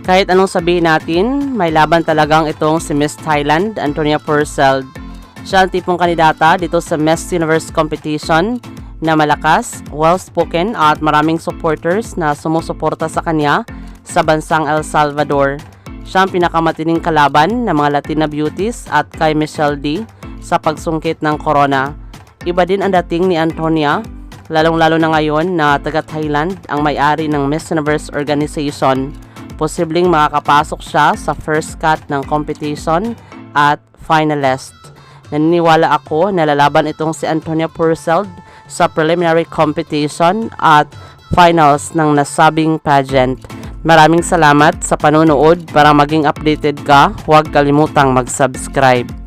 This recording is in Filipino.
Kahit anong sabihin natin, may laban talagang itong si Miss Thailand, Antonia Purcell. Siya ang tipong kandidata dito sa Miss Universe competition na malakas, well-spoken at maraming supporters na sumusuporta sa kanya sa bansang El Salvador. Siya ang pinakamatining kalaban ng mga Latina beauties at kay Michelle D sa pagsungkit ng corona. Iba din ang dating ni Antonia, lalong-lalo na ngayon na taga-Thailand ang may-ari ng Miss Universe organization. Posibleng makakapasok siya sa first cut ng competition at finalist. Naniniwala ako na lalaban itong si Antonia Purcell sa preliminary competition at finals ng nasabing pageant. Maraming salamat sa panonood. Para maging updated ka, huwag kalimutang mag-subscribe.